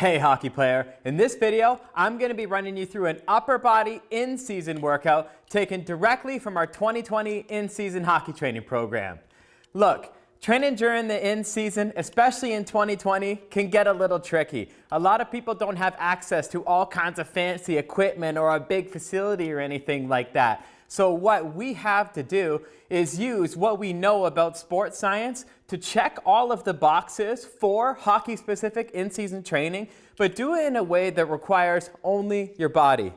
Hey hockey player, in this video, I'm going to be running you through an upper body in-season workout taken directly from our 2020 in-season hockey training program. Look, training during the in-season, especially in 2020, can get a little tricky. A lot of people don't have access to all kinds of fancy equipment or a big facility or anything like that. So what we have to do is use what we know about sports science to check all of the boxes for hockey-specific in-season training, but do it in a way that requires only your body.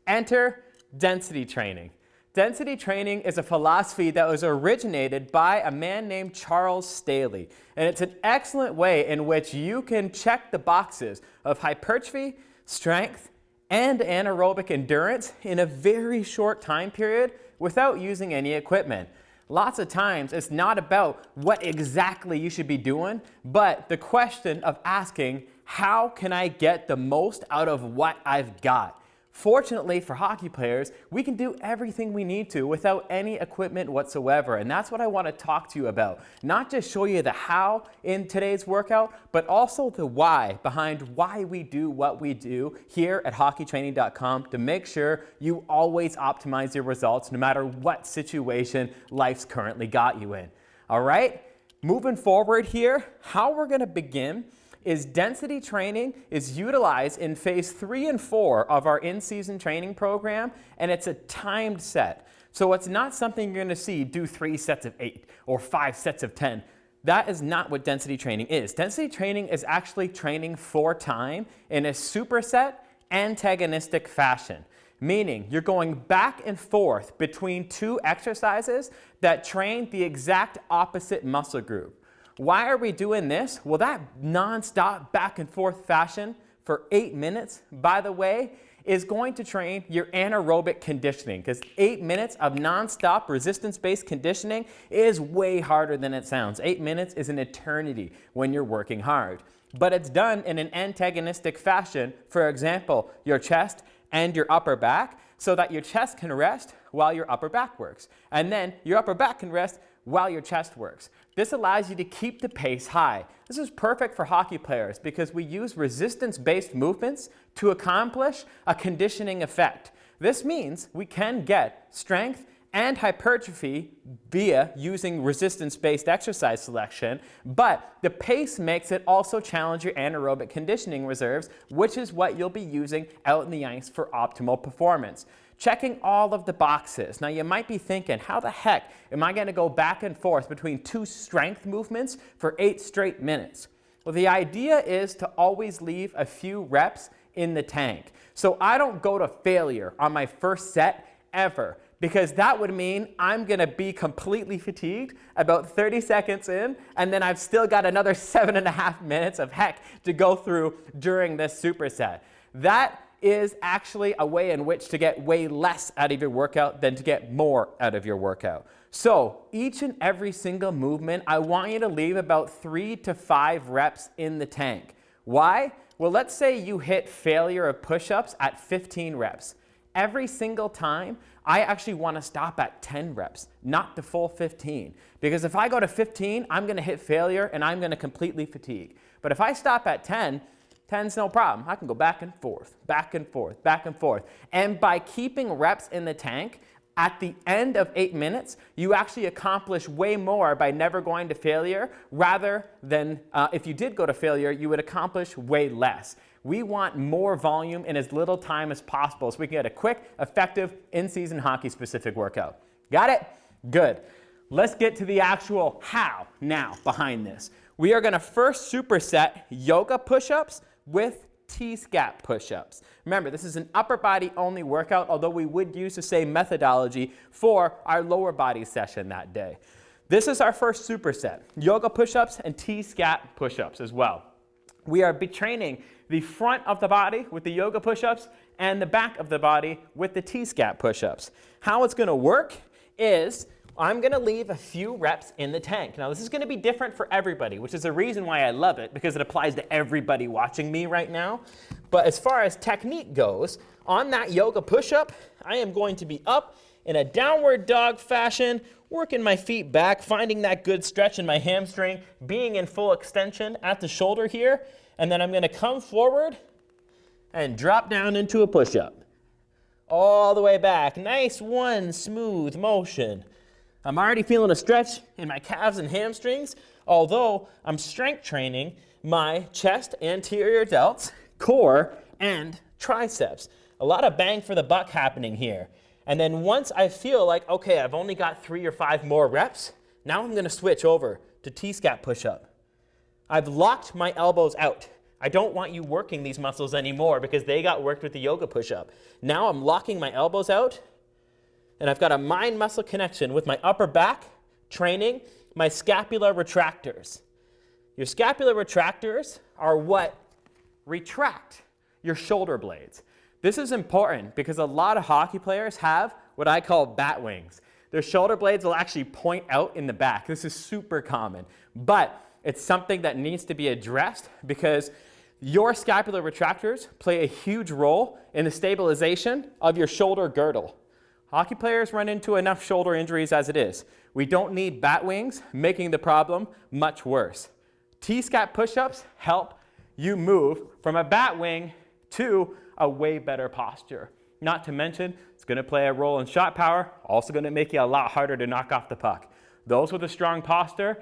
Enter density training. Density training is a philosophy that was originated by a man named Charles Staley, and it's an excellent way in which you can check the boxes of hypertrophy, strength, and anaerobic endurance in a very short time period without using any equipment. Lots of times it's not about what exactly you should be doing, but the question of asking, how can I get the most out of what I've got? Fortunately for hockey players, we can do everything we need to without any equipment whatsoever, and that's what I want to talk to you about. Not just show you the how in today's workout, but also the why behind why we do what we do here at hockeytraining.com to make sure you always optimize your results no matter what situation life's currently got you in. All right? Moving forward here, how we're going to begin is density training is utilized in phase 3 and 4 of our in-season training program, and it's a timed set. So it's not something you're going to see do 3 sets of 8 or 5 sets of 10. That is not what density training is. Density training is actually training for time in a superset antagonistic fashion, meaning you're going back and forth between 2 exercises that train the exact opposite muscle group. Why are we doing this? Well, that non-stop back and forth fashion for 8 minutes, by the way, is going to train your anaerobic conditioning, because 8 minutes of non-stop resistance-based conditioning is way harder than it sounds. 8 minutes is an eternity when you're working hard. But it's done in an antagonistic fashion, for example, your chest and your upper back, so that your chest can rest while your upper back works. And then your upper back can rest while your chest works. This allows you to keep the pace high. This is perfect for hockey players because we use resistance-based movements to accomplish a conditioning effect. This means we can get strength and hypertrophy via using resistance-based exercise selection, but the pace makes it also challenge your anaerobic conditioning reserves, which is what you'll be using out in the ice for optimal performance. Checking all of the boxes. Now you might be thinking, how the heck am I going to go back and forth between 2 strength movements for 8 straight minutes? Well, the idea is to always leave a few reps in the tank. So I don't go to failure on my first set ever, because that would mean I'm going to be completely fatigued about 30 seconds in, and then I've still got another 7.5 minutes of heck to go through during this superset. That is actually a way in which to get way less out of your workout than to get more out of your workout. So each and every single movement, I want you to leave about 3 to 5 reps in the tank. Why? Well, let's say you hit failure of push-ups at 15 reps. Every single time, I actually want to stop at 10 reps, not the full 15. Because if I go to 15, I'm going to hit failure and I'm going to completely fatigue. But if I stop at 10's no problem. I can go back and forth, back and forth, back and forth. And by keeping reps in the tank, at the end of 8 minutes, you actually accomplish way more by never going to failure, rather than if you did go to failure, you would accomplish way less. We want more volume in as little time as possible so we can get a quick, effective, in-season hockey-specific workout. Got it? Good. Let's get to the actual how now behind this. We are going to first superset yoga push-ups with T-Scap Push-Ups. Remember, this is an upper body only workout, although we would use the same methodology for our lower body session that day. This is our first superset, yoga push-ups and T-Scap push-ups as well. We are training the front of the body with the yoga push-ups and the back of the body with the T-Scap push-ups. How it's going to work is I'm going to leave a few reps in the tank. Now, this is going to be different for everybody, which is the reason why I love it, because it applies to everybody watching me right now. But as far as technique goes, on that yoga push-up, I am going to be up in a downward dog fashion, working my feet back, finding that good stretch in my hamstring, being in full extension at the shoulder here. and then I'm going to come forward and drop down into a push-up. All the way back. Nice one smooth motion. I'm already feeling a stretch in my calves and hamstrings, although I'm strength training my chest, anterior delts, core, and triceps. A lot of bang for the buck happening here. And then once I feel like, okay, I've only got 3 or 5 more reps, now I'm going to switch over to T-Scap push-up. I've locked my elbows out. I don't want you working these muscles anymore because they got worked with the yoga push-up. Now I'm locking my elbows out, and I've got a mind-muscle connection with my upper back, training my scapular retractors. Your scapular retractors are what retract your shoulder blades. This is important because a lot of hockey players have what I call bat wings. Their shoulder blades will actually point out in the back. This is super common, but it's something that needs to be addressed because your scapular retractors play a huge role in the stabilization of your shoulder girdle. Hockey players run into enough shoulder injuries as it is. We don't need bat wings, making the problem much worse. T-Scap push-ups help you move from a bat wing to a way better posture. Not to mention, it's going to play a role in shot power, also going to make you a lot harder to knock off the puck. Those with a strong posture,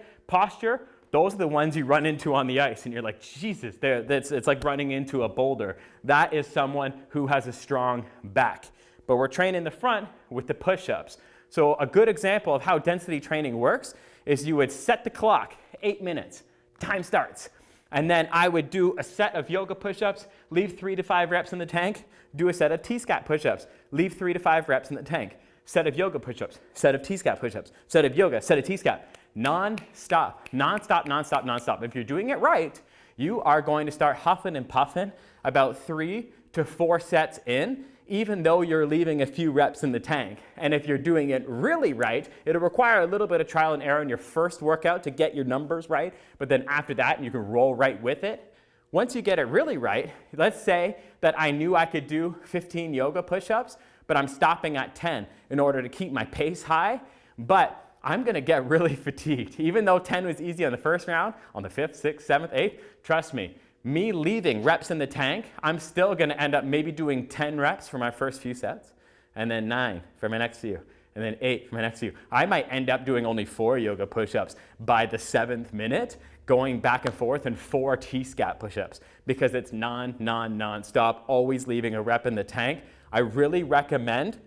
those are the ones you run into on the ice, and you're like, Jesus, it's like running into a boulder. That is someone who has a strong back. But we're training the front with the push-ups. So a good example of how density training works is you would set the clock, 8 minutes, time starts. And then I would do a set of yoga push-ups, leave 3 to 5 reps in the tank, do a set of T-Scap push-ups, leave 3 to 5 reps in the tank, set of yoga push-ups, set of T-Scap push-ups, set of yoga, set of T-Scap. Non-stop, non-stop, non-stop, non-stop. If you're doing it right, you are going to start huffing and puffing about 3 to 4 sets in, even though you're leaving a few reps in the tank. And if you're doing it really right, it'll require a little bit of trial and error in your first workout to get your numbers right, but then after that, you can roll right with it. Once you get it really right, let's say that I knew I could do 15 yoga push-ups, but I'm stopping at 10 in order to keep my pace high, but I'm gonna get really fatigued. Even though 10 was easy on the first round, on the 5th, 6th, 7th, 8th, trust me, me leaving reps in the tank, I'm still gonna end up maybe doing 10 reps for my first few sets, and then 9 for my next few, and then 8 for my next few. I might end up doing only 4 yoga push-ups by the 7th minute, going back and forth, and 4 T-Scap push-ups, because it's non-stop, always leaving a rep in the tank. I really recommend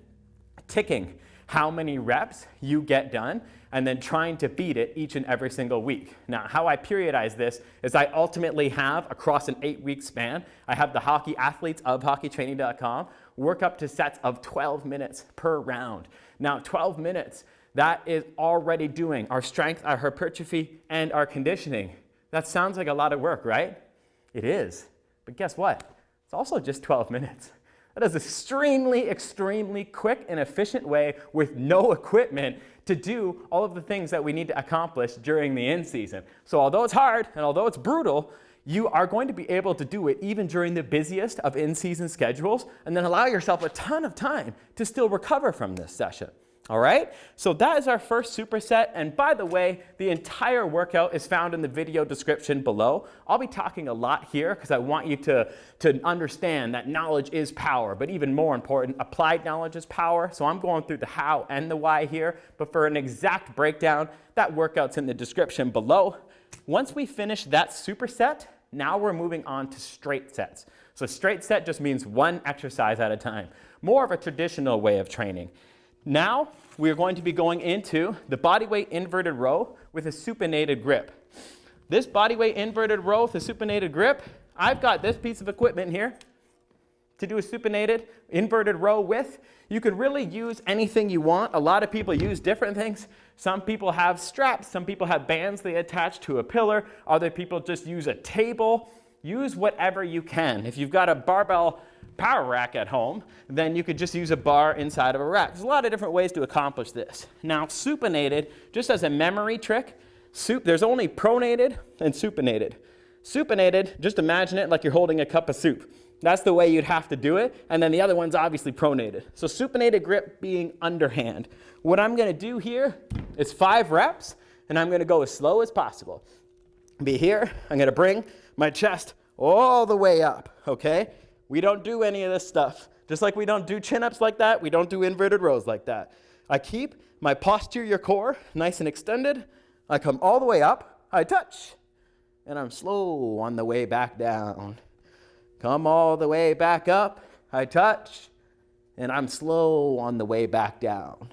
ticking how many reps you get done and then trying to beat it each and every single week. Now, how I periodize this is I ultimately have, across an 8-week span, I have the hockey athletes of hockeytraining.com work up to sets of 12 minutes per round. Now, 12 minutes, that is already doing our strength, our hypertrophy, and our conditioning. That sounds like a lot of work, right? It is. But guess what? It's also just 12 minutes. That is extremely quick and efficient way with no equipment to do all of the things that we need to accomplish during the in-season. So although it's hard and although it's brutal, you are going to be able to do it even during the busiest of in-season schedules and then allow yourself a ton of time to still recover from this session. All right, so that is our first superset, and by the way, the entire workout is found in the video description below. I'll be talking a lot here because I want you to understand that knowledge is power, but even more important, applied knowledge is power. So I'm going through the how and the why here, but for an exact breakdown, that workout's in the description below. Once we finish that superset, now we're moving on to straight sets. So straight set just means one exercise at a time, more of a traditional way of training. Now, we're going to be going into the bodyweight inverted row with a supinated grip. This bodyweight inverted row with a supinated grip, I've got this piece of equipment here to do a supinated inverted row with. You can really use anything you want. A lot of people use different things. Some people have straps, some people have bands they attach to a pillar, other people just use a table. Use whatever you can. If you've got a barbell power rack at home, then you could just use a bar inside of a rack. There's a lot of different ways to accomplish this. Now, supinated, just as a memory trick, there's only pronated and supinated. Supinated, just imagine it like you're holding a cup of soup. That's the way you'd have to do it, and then the other one's obviously pronated. So supinated grip being underhand. What I'm gonna do here is 5 reps, and I'm gonna go as slow as possible. Be here, I'm gonna bring my chest all the way up, okay? We don't do any of this stuff. Just like we don't do chin-ups like that, we don't do inverted rows like that. I keep my posterior core nice and extended. I come all the way up, I touch, and I'm slow on the way back down. Come all the way back up, I touch, and I'm slow on the way back down.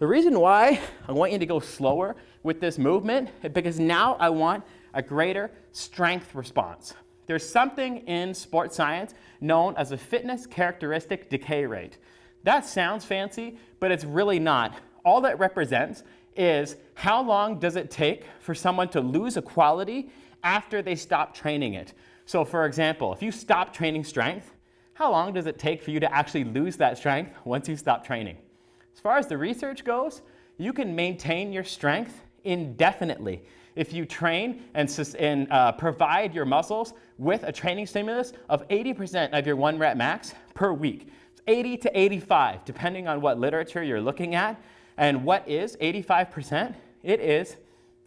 The reason why I want you to go slower with this movement is because now I want a greater strength response. There's something in sports science known as a fitness characteristic decay rate. That sounds fancy, but it's really not. All that represents is how long does it take for someone to lose a quality after they stop training it. So for example, if you stop training strength, how long does it take for you to actually lose that strength once you stop training? As far as the research goes, you can maintain your strength indefinitely if you train and provide your muscles with a training stimulus of 80% of your 1 rep max per week. It's 80 to 85, depending on what literature you're looking at. And what is 85%? It is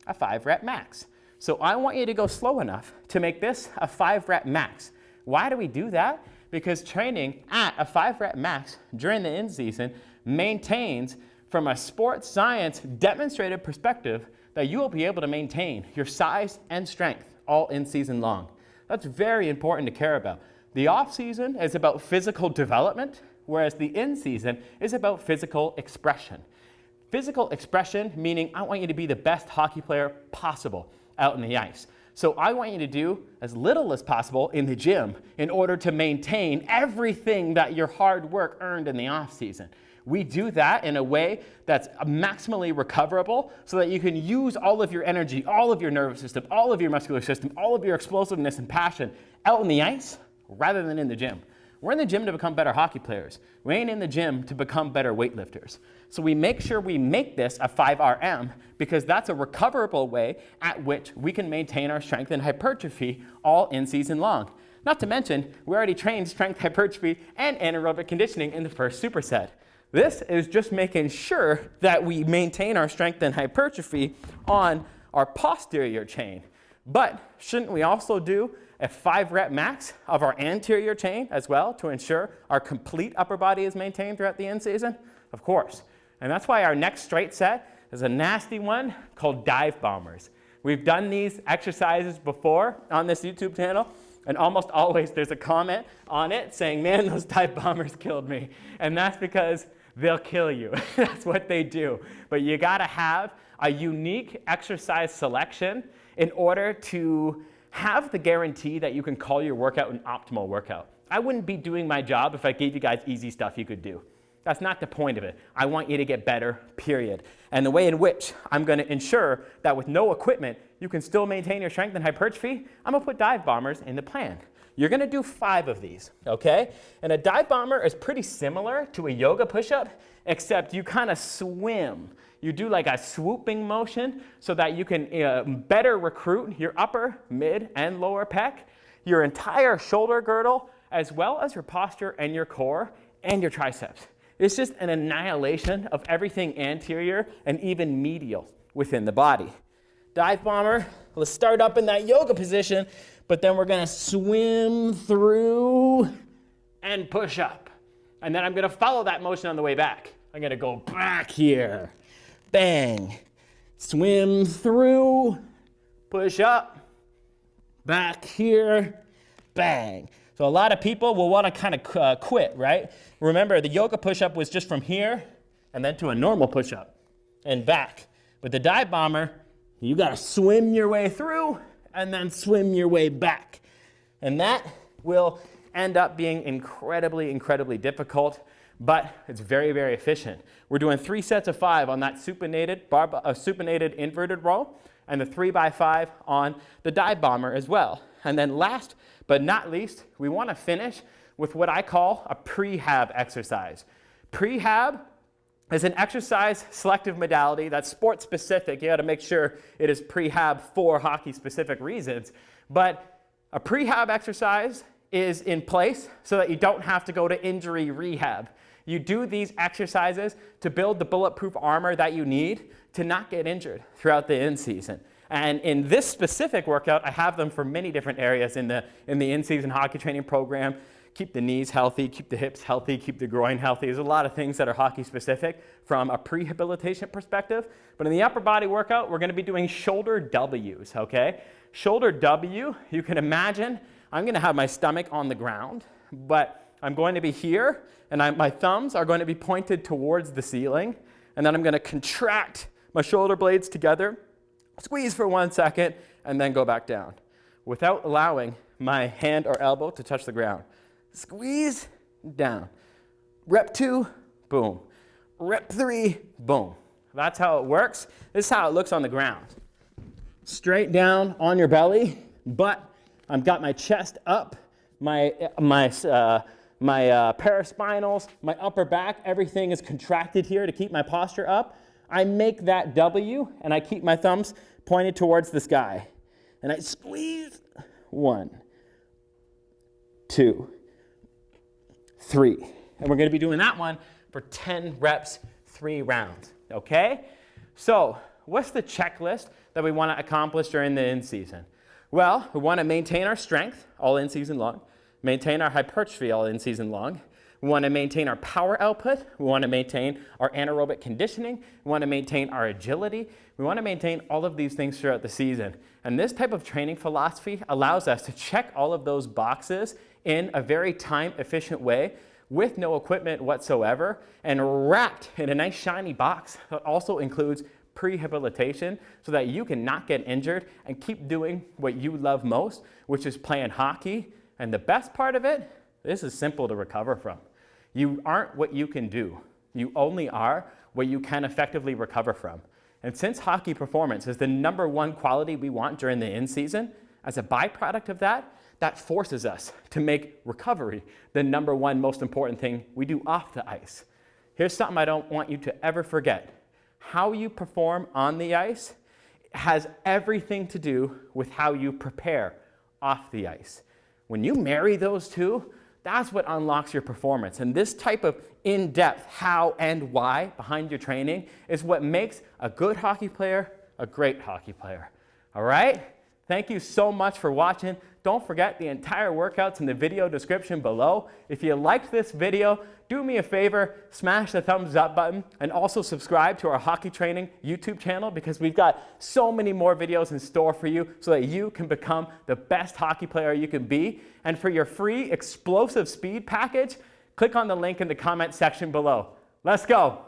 a 5 rep max. So I want you to go slow enough to make this a 5 rep max. Why do we do that? Because training at a 5 rep max during the in-season maintains, from a sports science demonstrated perspective, that you will be able to maintain your size and strength all in season long. That's very important to care about. The off season is about physical development, whereas the in season is about physical expression. Physical expression meaning I want you to be the best hockey player possible out in the ice. So I want you to do as little as possible in the gym in order to maintain everything that your hard work earned in the off season. We do that in a way that's maximally recoverable so that you can use all of your energy, all of your nervous system, all of your muscular system, all of your explosiveness and passion out in the ice rather than in the gym. We're in the gym to become better hockey players. We ain't in the gym to become better weightlifters. So we make sure we make this a 5RM because that's a recoverable way at which we can maintain our strength and hypertrophy all in season long. Not to mention, we already trained strength, hypertrophy, and anaerobic conditioning in the first superset. This is just making sure that we maintain our strength and hypertrophy on our posterior chain. But shouldn't we also do a 5 rep max of our anterior chain as well to ensure our complete upper body is maintained throughout the in-season? Of course. And that's why our next straight set is a nasty one called dive bombers. We've done these exercises before on this YouTube channel, and almost always there's a comment on it saying, man, those dive bombers killed me. And that's because they'll kill you. That's what they do. But you gotta have a unique exercise selection in order to have the guarantee that you can call your workout an optimal workout. I wouldn't be doing my job if I gave you guys easy stuff you could do. That's not the point of it. I want you to get better, period. And the way in which I'm gonna ensure that with no equipment, you can still maintain your strength and hypertrophy, I'm gonna put dive bombers in the plan. You're gonna do 5 of these, okay? And a dive bomber is pretty similar to a yoga push-up, except you kind of swim. You do like a swooping motion so that you can better recruit your upper, mid, and lower pec, your entire shoulder girdle, as well as your posture and your core and your triceps. It's just an annihilation of everything anterior and even medial within the body. Dive bomber, let's start up in that yoga position, but then we're gonna swim through and push up. And then I'm gonna follow that motion on the way back. I'm gonna go back here, bang, swim through, push up, back here, bang. So a lot of people will wanna kind of quit, right? Remember, the yoga push-up was just from here and then to a normal push-up and back. But the dive bomber, you gotta swim your way through and then swim your way back. And that will end up being incredibly, incredibly difficult, but it's very, very efficient. We're doing 3 sets of 5 on that supinated inverted row and the 3x5 on the dive bomber as well. And then last but not least, we wanna finish with what I call a prehab exercise. Prehab is an exercise selective modality that's sport specific. You gotta make sure it is prehab for hockey specific reasons. But a prehab exercise is in place so that you don't have to go to injury rehab. You do these exercises to build the bulletproof armor that you need to not get injured throughout the in-season. And in this specific workout, I have them for many different areas in the in-season hockey training program. Keep the knees healthy, keep the hips healthy, keep the groin healthy. There's a lot of things that are hockey specific from a prehabilitation perspective. But in the upper body workout, we're going to be doing shoulder W's, okay? Shoulder W, you can imagine, I'm going to have my stomach on the ground, but I'm going to be here, and my thumbs are going to be pointed towards the ceiling, and then I'm going to contract my shoulder blades together, squeeze for 1 second, and then go back down without allowing my hand or elbow to touch the ground. Squeeze, down. Rep 2, boom. Rep 3, boom. That's how it works. This is how it looks on the ground. Straight down on your belly, but I've got my chest up, my paraspinals, my upper back, everything is contracted here to keep my posture up. I make that W, and I keep my thumbs pointed towards the sky. And I squeeze, 1, 2, 3. And we're going to be doing that one for 10 reps, 3 rounds, okay? So what's the checklist that we want to accomplish during the in-season? Well, we want to maintain our strength all in-season long, maintain our hypertrophy all in-season long. We want to maintain our power output. We want to maintain our anaerobic conditioning. We want to maintain our agility. We want to maintain all of these things throughout the season. And this type of training philosophy allows us to check all of those boxes in a very time-efficient way with no equipment whatsoever and wrapped in a nice shiny box that also includes prehabilitation so that you can not get injured and keep doing what you love most, which is playing hockey. And the best part of it, this is simple to recover from. You aren't what you can do. You only are what you can effectively recover from. And since hockey performance is the #1 quality we want during the in-season, as a byproduct of that, that forces us to make recovery the #1 most important thing we do off the ice. Here's something I don't want you to ever forget. How you perform on the ice has everything to do with how you prepare off the ice. When you marry those two, that's what unlocks your performance. And this type of in-depth how and why behind your training is what makes a good hockey player a great hockey player. All right? Thank you so much for watching. Don't forget the entire workout's in the video description below. If you liked this video, do me a favor, smash the thumbs up button and also subscribe to our hockey training YouTube channel because we've got so many more videos in store for you so that you can become the best hockey player you can be. And for your free explosive speed package, click on the link in the comment section below. Let's go.